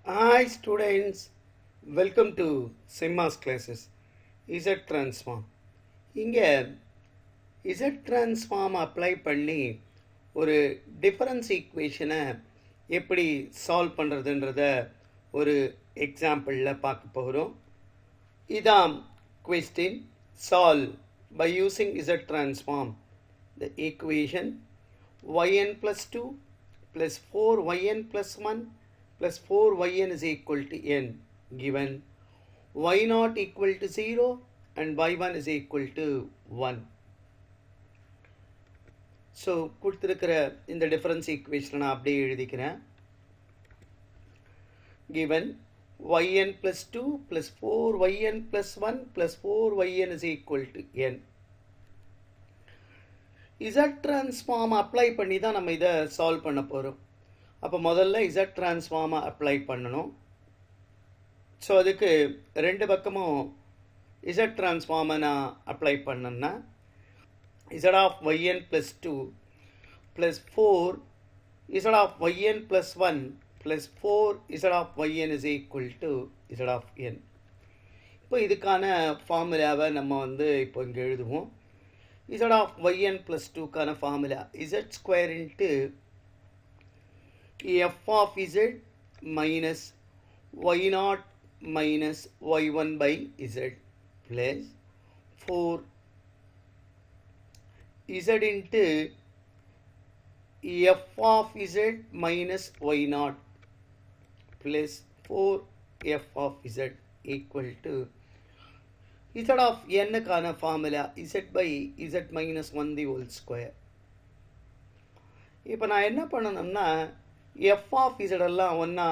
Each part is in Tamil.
Hi students, welcome to Simma's classes. Z transform. இங்கே Z transform அப்ளை பண்ணி ஒரு டிஃபரன்ஸ் ஈக்குவேஷனை எப்படி சால்வ் பண்ணுறதுன்றத ஒரு எக்ஸாம்பிளில் பார்க்க போகிறோம். இதான் question. Solve by using Z transform the equation yn plus 2 plus 4yn plus 1 plus 4yn is equal to n given y not equal to 0 and y1 is equal to 1. So கொடுத்துருக்கிற இந்த டிஃபரன்ஸ் ஈக்குவேஷனை நான் அப்படியே எழுதிக்கிறேன். given yn plus 2 plus 4yn plus 1 plus 4yn is equal to n. Z transform apply பண்ணி தான் நம்ம இதை சால்வ் பண்ண போகிறோம். அப்போ முதல்ல Z டிரான்ஸ்ஃபார்மை அப்ளை பண்ணணும். ஸோ அதுக்கு ரெண்டு பக்கமும் Z டிரான்ஸ்ஃபார்மை நான் அப்ளை பண்ணேன்னா Z of yn plus 2 plus 4 Z of yn plus 1 plus 4 Z of yn is equal to Z of n. இப்போ இதுக்கான ஃபார்முலாவை நம்ம இப்போ இங்கே எழுதுவோம். Z of yn plus 2க்கான formula Z square into f of z minus y0 minus y1 by z plus 4 z into f of z minus y0 plus 4 f of z equal to z of n கான formula z by z minus 1 the whole square. இப்போ நான் என்ன பண்ணணும்னா f of z எல்லாம் ஒன்றா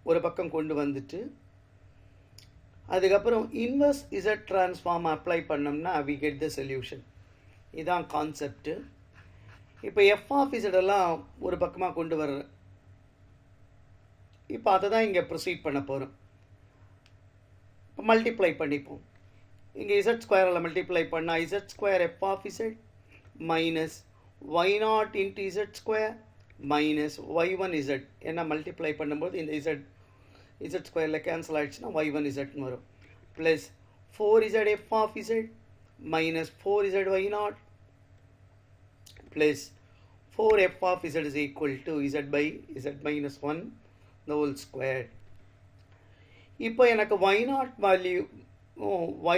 ஒரு பக்கம் கொண்டு வந்துட்டு அதுக்கப்புறம் இன்வர்ஸ் z டிரான்ஸ்ஃபார்ம் அப்ளை பண்ணோம்னா we get the solution. இதுதான் கான்செப்ட். இப்போ f of z எல்லாம் ஒரு பக்கமாக கொண்டு வர்றேன். இப்போ அதை தான் இங்கே ப்ரொசீட் பண்ண போகிறோம். இப்போ மல்டிப்ளை பண்ணிப்போம். இங்கே z ஸ்கொயரில் மல்டிப்ளை பண்ணால் z square f of z minus y0 into z square minus y1 z. ஏன்னா மல்டிப்ளை பண்ணும்போது இந்த z ஸ்கொயரில் கேன்சல் ஆகிடுச்சுன்னா y1 zன்னு வரும். Plus 4z f of z minus 4z y0 plus 4f of z is equal to z by z minus 1 the whole square. இப்போ எனக்கு y0 வேல்யூ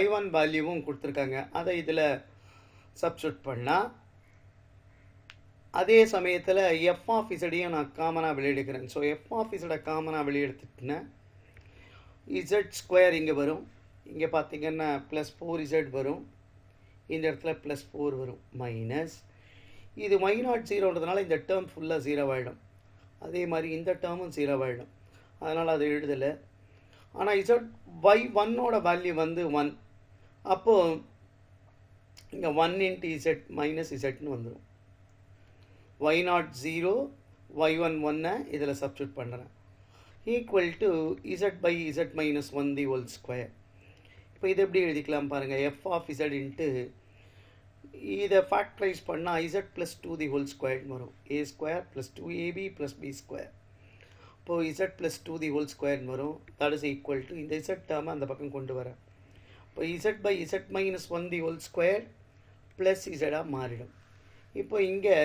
y1 வேல்யூவும் கொடுத்துருக்காங்க. அதை இதில் சப்ஸ்டியூட் பண்ணால் அதே சமயத்தில் f of z-ஐயும் நான் காமனாக வெளியெடுக்கிறேன். ஸோ f of z-ஐ காமனாக வெளியெடுத்துட்டுனா z ஸ்கொயர் இங்கே வரும். இங்கே பார்த்தீங்கன்னா ப்ளஸ் 4z வரும். இந்த இடத்துல ப்ளஸ் 4 வரும். மைனஸ் இது y0 0ன்றதுனால இந்த டேர்ம் ஃபுல்லாக 0 ஆகிடும். அதே மாதிரி இந்த டேர்மும் 0 ஆகிடும். அதனால் அதை எழுதலை. ஆனால் y1ஓட வேல்யூ 1. அப்போது இங்கே 1 இன்ட்டு z மைனஸ் zன்னு வந்துடும். y0 0 y1 1 இதில் சப்ஸ்டியூட் பண்ணுறேன். Equal to z by z minus 1 the whole square. இப்போ இதை எப்படி எழுதிக்கலாம் பாருங்கள். f of z இன்ட்டு இதை ஃபேக்டரைஸ் பண்ணால் z ப்ளஸ் 2 தி ஹோல் ஸ்கொயர்னு வரும். a square plus 2ab plus b square. இப்போது z ப்ளஸ் 2 தி ஹோல் ஸ்கொயர்னு வரும். தட் இஸ் ஈக்குவல் டு இந்த z டேர்மை அந்த பக்கம் கொண்டு வரேன். இப்போ z by z minus 1 the whole square plus z மாறிடும். இப்போ இங்கே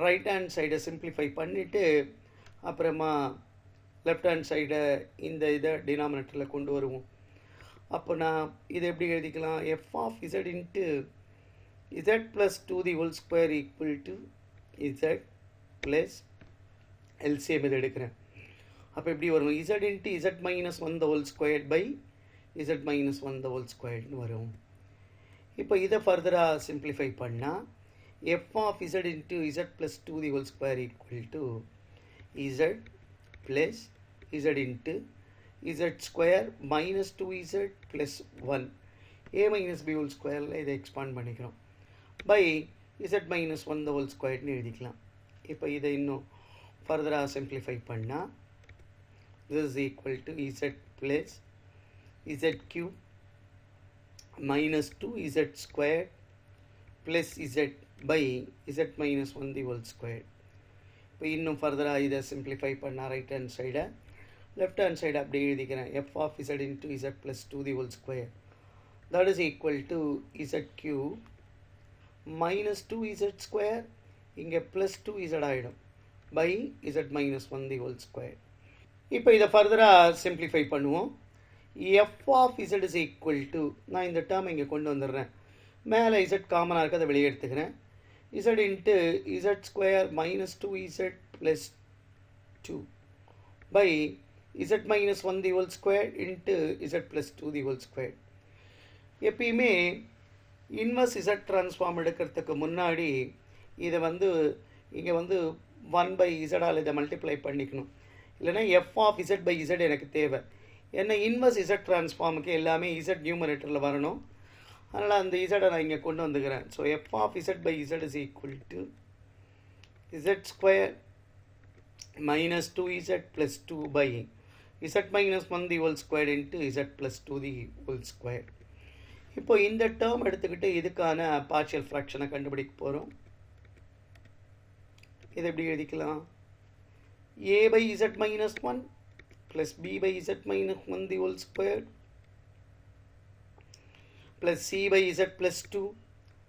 ரைட் ஹேண்ட் சைடை சிம்பிளிஃபை பண்ணிவிட்டு அப்புறமா லெஃப்ட் ஹேண்ட் சைடை இந்த இதை டினாமினேட்டரில் கொண்டு வருவோம். அப்போ நான் இதை எப்படி எழுதிக்கலாம். f of z into z plus 2 the whole square equal to z plus LCM இதை எடுக்கிறேன். அப்போ எப்படி வரும். z into z minus 1 the whole square by z minus 1 the whole ஸ்கொயர்னு வரும். இப்போ இதை ஃபர்தராக சிம்பிளிஃபை பண்ணால் f of z into z plus 2 the whole square equal to z plus z into z square minus 2z plus 1 a minus b whole square இதை எக்ஸ்பாண்ட் பண்ணிக்கிறோம். by z minus 1 the whole squareன்னு எழுதிக்கலாம். இப்போ இதை இன்னும் ஃபர்தராக சிம்பிளிஃபை பண்ணால் this is equal to z plus z cube minus 2z square plus z by z minus 1 the whole square. இப்போ இன்னும் ஃபர்தராக இதை சிம்பிளிஃபை பண்ணால் ரைட் ஹேண்ட் சைடை left hand side அப்படியே எழுதிக்கிறேன் f of z into z plus 2 the whole square that is equal to z cube minus 2z square இங்கே plus 2z ஆகிடும் by z minus 1 the whole square. இப்போ இதை ஃபர்தராக சிம்பிளிஃபை பண்ணுவோம். f of z is equal to நான் இந்த டேர்ம் இங்கே கொண்டு வந்துடுறேன். மேலே z காமனாக இருக்க அதை வெளியே எடுத்துக்கிறேன். z into z square minus 2z plus 2 by z minus 1 the whole square into z plus 2 the whole square. எப்பயுமே இன்வர்ஸ் z ட்ரான்ஸ்ஃபார்ம் எடுக்கிறதுக்கு முன்னாடி இதை இங்கே 1 by z ஆல் இதை மல்டிப்ளை பண்ணிக்கணும். இல்லைனா f of z by z எனக்கு தேவை. ஏன்னா இன்வர்ஸ் z ட்ரான்ஸ்ஃபார்முக்கு எல்லாமே z நியூமரேட்டரில் வரணும். அதனால் அந்த z நான் இங்கே கொண்டு வந்துக்கிறேன். So f of z by z is equal to z square minus 2z plus 2 by z minus 1 the whole square into z plus 2 the whole square. இப்போ இந்த டேர்ம் எடுத்துக்கிட்டு இதுக்கான பார்ஷியல் ஃப்ராக்ஷனை கண்டுபிடிக்க போகிறோம். இதை எப்படி எழுதிக்கலாம்? a by z minus 1 plus b by z minus 1 the whole square plus c by z plus 2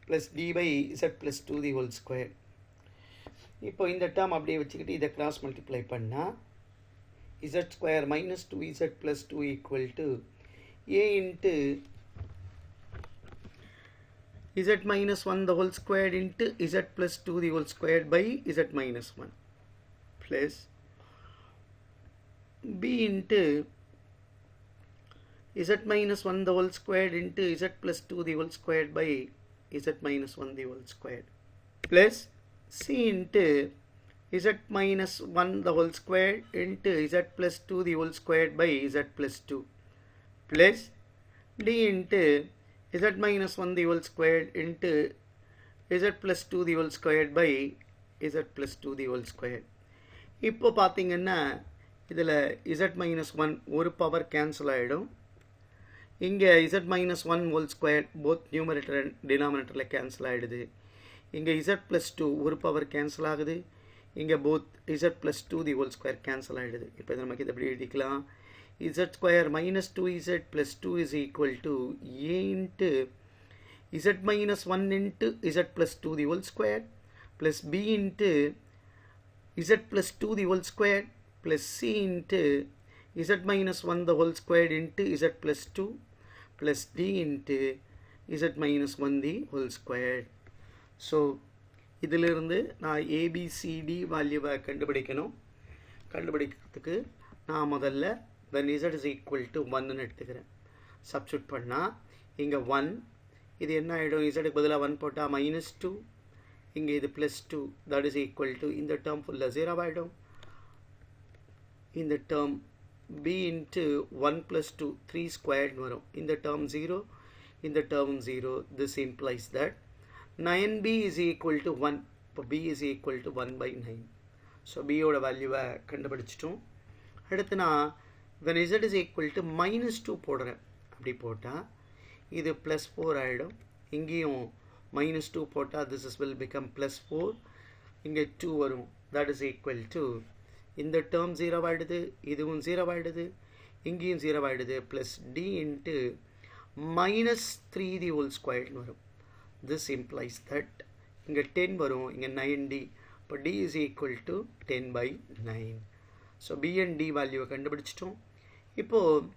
plus d by z plus 2 the whole square. இப்போ இந்த டேர்ம் அப்படியே வச்சுக்கிட்டு இதை கிராஸ் மல்டிப்ளை பண்ணால் z square minus 2z plus 2 equal to a into z minus 1 the whole square into z plus 2 the whole square by z minus 1 plus b into z minus 1 the whole square into z plus 2 the whole square by z minus 1 the whole square plus c into z minus 1 the whole square into z plus 2 the whole square by z plus 2 plus d into z minus 1 the whole square into z plus 2 the whole square by z plus 2 the whole square. இப்போ பார்த்தீங்கன்னா இதில் z minus 1 ஒரு பவர் கேன்சல் ஆகிடும். இங்கே z minus 1 whole square both numerator and denominatorல கேன்சல் ஆகிடுது. இங்கே z plus 2 ஒரு பவர் கேன்சல் ஆகுது. இங்கே both z plus 2 the whole square cancel ஆகிடுது. இப்போ நமக்கு இதை எப்படி எழுதிக்கலாம்? z square minus 2z plus 2 is equal to a into z minus 1 into z plus 2 the whole square plus b into z plus 2 the whole square plus c into z minus 1 the whole square into z plus 2 plus d into z minus 1 the whole square. So இதிலிருந்து நான் abcd வேல்யூவை கண்டுபிடிக்கணும். கண்டுபிடிக்கிறதுக்கு நான் முதல்ல when z is equal to 1 எடுத்துக்கிறேன். சப்ஸ்டியூட் பண்ணால் இங்கே 1 இது என்ன ஆகிடும்? z பதிலாக 1 போட்டால் minus 2 இங்கே இது plus 2 that is equal to இந்த டேர்ம் ஃபுல்லாக 0 ஆகிடும். இந்த term b into 1 plus 2 3 squared வரும். இந்த டேர்ம் 0 இந்த term 0. this implies that 9b is equal to 1. இப்போ b is equal to 1 by 9. So bயோட வேல்யூவை கண்டுபிடிச்சிட்டோம். அடுத்து நான் when z is equal to minus 2 போடுறேன். அப்படி போட்டால் இது plus 4 ஆகிடும். இங்கேயும் minus 2 போட்டால் this is will become plus 4. இங்கே 2 வரும். that is equal to இந்த டேர்ம் 0 ஆகிடுது. இதுவும் 0 ஆகிடுது. இங்கேயும் 0 ஆகிடுது. plus d into minus 3 the whole square வரும். this implies that இங்கே 10 வரும். இங்கே 9d. இப்போ d is equal to 10 by 9. So b and d வேல்யூவை கண்டுபிடிச்சிட்டோம். இப்போது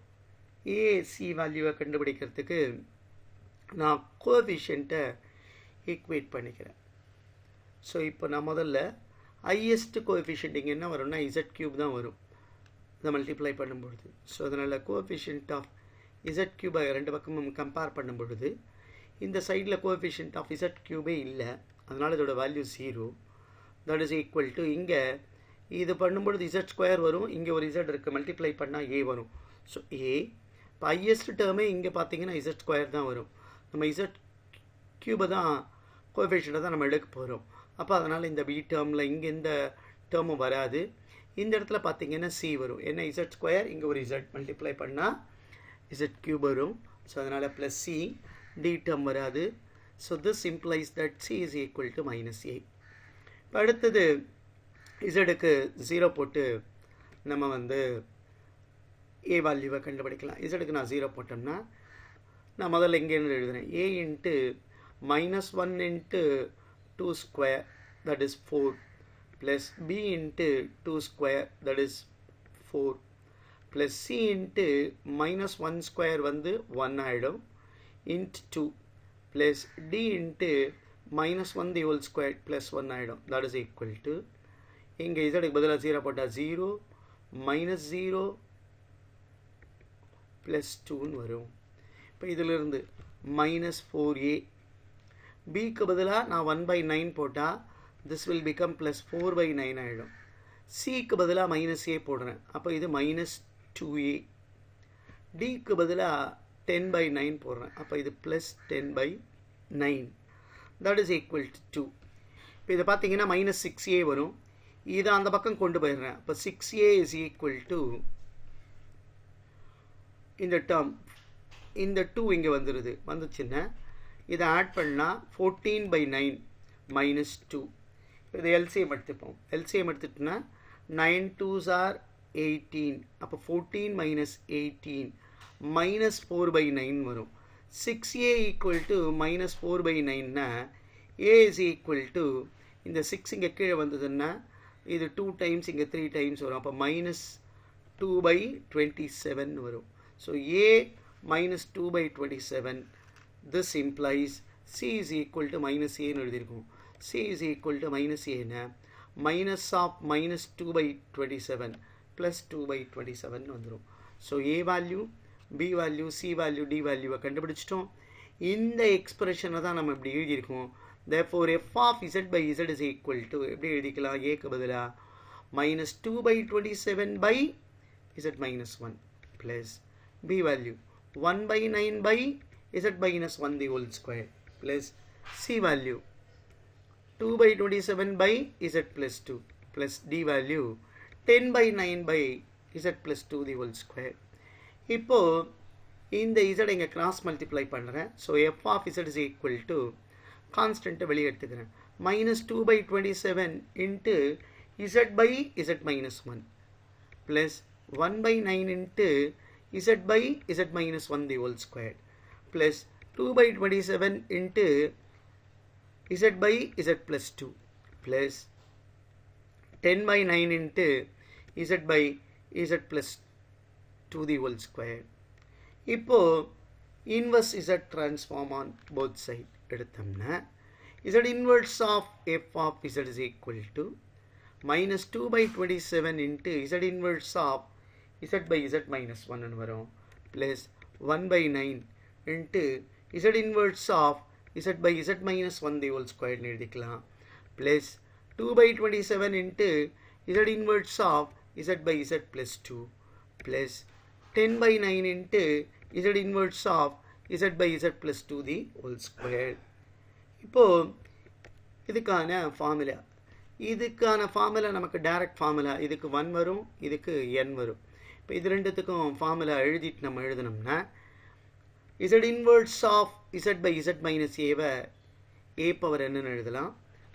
ஏசி வேல்யூவை கண்டுபிடிக்கிறதுக்கு நான் கோஎஃபிஷியண்ட்டை ஈக்குவேட் பண்ணிக்கிறேன். ஸோ இப்போ நான் முதல்ல ஹையஸ்ட் கோஎஃபிஷியன்ட் இங்கே என்ன வரும்னா z கியூப் தான் வரும் இதை மல்டிப்ளை பண்ணும்பொழுது. ஸோ அதனால் கோஎஃபிஷியன்ட் ஆஃப் z கியூபை ரெண்டு பக்கமும் கம்பேர் பண்ணும்பொழுது இந்த சைடில் கோஎஃபிஷியன்ட் ஆஃப் z கியூபே இல்லை. அதனால் இதோட value 0. That is equal to இங்கே இது பண்ணும்பொழுது z ஸ்கொயர் வரும். இங்கே ஒரு z இருக்குது. மல்டிப்ளை பண்ணால் a வரும். ஸோ a இப்போ ஹையஸ்ட் டேர்மே இங்கே பார்த்தீங்கன்னா z ஸ்கொயர் தான் வரும். நம்ம z கியூபை தான் கோஎஃபிஷியண்ட்டை தான் நம்ம எடுக்க போகிறோம். அப்போ அதனால் இந்த b டேர்மில் இங்கே இந்த டேர்மும் வராது. இந்த இடத்துல பார்த்தீங்கன்னா c வரும். ஏன்னா z ஸ்கொயர் இங்கே ஒரு z மல்டிப்ளை பண்ணால் z கியூப் வரும். ஸோ அதனால் ப்ளஸ் c d டேர்ம் வராது. So this implies that c is equal to minus a. இப்போ அடுத்தது இசடுக்கு 0 போட்டு நம்ம ஏ வேல்யூவை கண்டுபிடிக்கலாம். இசட்டுக்கு நான் 0 போட்டோம்னா நான் முதல்ல இங்கேருந்து எழுதுறேன். a into -1 into 2 square that is 4 plus b into 2 square that is 4 plus c into -1 square வந்து 1 ஆகிடும் இன்ட் 2 ப்ளஸ் d இன்ட்டு -1 தி ஹோல் ஸ்கொயர் ப்ளஸ் 1 ஆகிடும். தட் இஸ் ஈக்குவல் டு இங்கே இசட்டுக்கு பதிலாக 0 போட்டால் 0 -0 ப்ளஸ் 2ன்னு வரும். இப்போ இதிலிருந்து -4a பிக்கு பதிலாக நான் 1/9 போட்டால் திஸ் வில் பிகம் ப்ளஸ் 4/9 ஆகிடும். சிக்கு பதிலாக -a போடுறேன், அப்போ இது -2a. டிக்கு பதிலாக 10/9 போடுறேன், அப்போ இது plus 10/9. That is equal to 2. இப்போ இதை பார்த்தீங்கன்னா -6a வரும். இதை அந்த பக்கம் கொண்டு போயிடுறேன். அப்போ 6a இஸ் ஈக்குவல் டு இந்த டேர்ம் இந்த 2 இங்கே வந்துச்சுன்னா இதை ஆட் பண்ணால் 14/9 -2. இதை எல்சிஎம் எடுத்துப்போம். எல்சிஎம் எடுத்துட்டோன்னா 9 2s are 18. அப்போ 14 - 18 -4/9 வரும். 6a ஈக்குவல் டு -4/9னா a இஸ் ஈக்குவல் டு இந்த 6 இங்கே கீழே வந்ததுன்னா இது 2 டைம்ஸ் இங்கே 3 டைம்ஸ் வரும். அப்போ -2/27 வரும். So a -2/27. this implies c is equal to -a எழுதியிருக்கும். c is equal to -a minus of -2/27 plus 2/27 வந்துடும். So a value, b value, c value, d வேல்யூவை கண்டுபிடிச்சிட்டோம். இந்த எக்ஸ்பிரஷனை தான் நம்ம இப்படி எழுதியிருக்கோம். therefore f of z by z is equal to எப்படி எழுதிக்கலாம்? a க்கு பதிலாக -2/27/z-1 plus b value 1/9/z-1 the whole square plus c value 2/27/z plus 2 plus d value 10/9/z plus 2 the whole square. இப்போ இந்த z இங்கே கிராஸ் மல்டிப்ளை பண்ணுறேன். So f of z is equal to கான்ஸ்டன்ட்டை வெளியே எடுத்துக்கிறேன். -2/27 into z/z-1 plus 1/9 into z/z-1 the whole square plus 2/27 into z/z plus 2 plus 10/9 into z/z plus 2 the whole square. இப்போ inverse z transform on both side எடுத்தோம்னா z inverse of f of z is equal to -2/27 into z inverse of z/z-1 வரும் plus 1/9 into z inverse of z/z-1 the whole square எழுதிக்கலாம் plus 2/27 into z inverse of z/z plus 2 plus 10/9 into z inverse of z/z plus 2 the whole square. இப்போ இதுக்கான ஃபார்முலா நமக்கு டைரக்ட் ஃபார்முலா. இதுக்கு 1 வரும், இதுக்கு n வரும். இப்போ இது ரெண்டுத்துக்கும் ஃபார்முலா எழுதிட்டு நம்ம எழுதணும்னா z inverse of z/z minus a-வை a power n எழுதலாம்.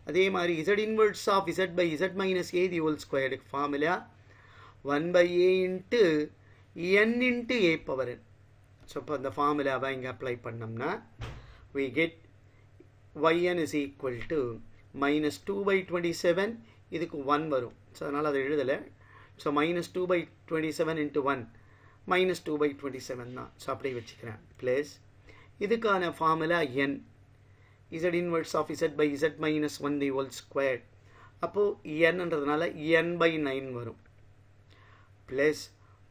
அதே மாதிரி z inverse of z/z minus a the whole square formula 1/a into n into a power n. So இப்போ அந்த ஃபார்முலாவை இங்கே அப்ளை பண்ணோம்னா we get yn is equal to -2/27. இதுக்கு 1 வரும். ஸோ அதனால் அதை எழுதலை. ஸோ -2/27 into 1 -2/27 தான். ஸோ அப்படியே வச்சுக்கிறேன். ப்ளஸ் இதுக்கான formula n z inverse of z/z minus 1 the whole square. அப்போது nன்றதுனால n/9 வரும். ப்ளஸ்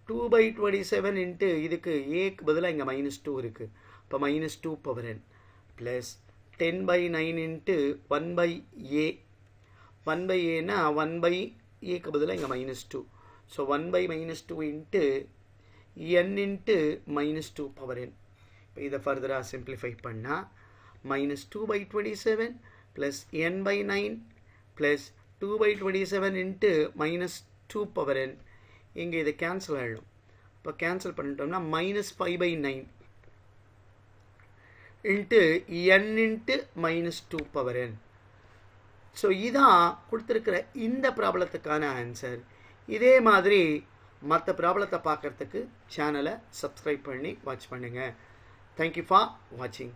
2/27 into இதுக்கு ஏக்கு பதிலாக இங்கே -2 இருக்குது. இப்போ -2 power n plus 10/9 into 1/a. 1/a-னா 1/a-க்கு பதிலாக இங்கே -2. So 1/-2 into n into -2 power n. இப்போ இதை ஃபர்தராக சிம்பிளிஃபை பண்ணால் -2/27 plus n/9 plus 2/27 into -2 power n. இங்கே இது கேன்சல் ஆகிடும். இப்போ கேன்சல் பண்ணிட்டோம்னா -5/9 into n into -2 power n. So இதான் கொடுத்துருக்கிற இந்த ப்ராப்ளத்துக்கான ஆன்சர். இதே மாதிரி மற்ற ப்ராப்ளத்தை பார்க்குறதுக்கு சேனலை சப்ஸ்கிரைப் பண்ணி வாட்ச் பண்ணுங்கள். தேங்க்யூ ஃபார் வாட்சிங்.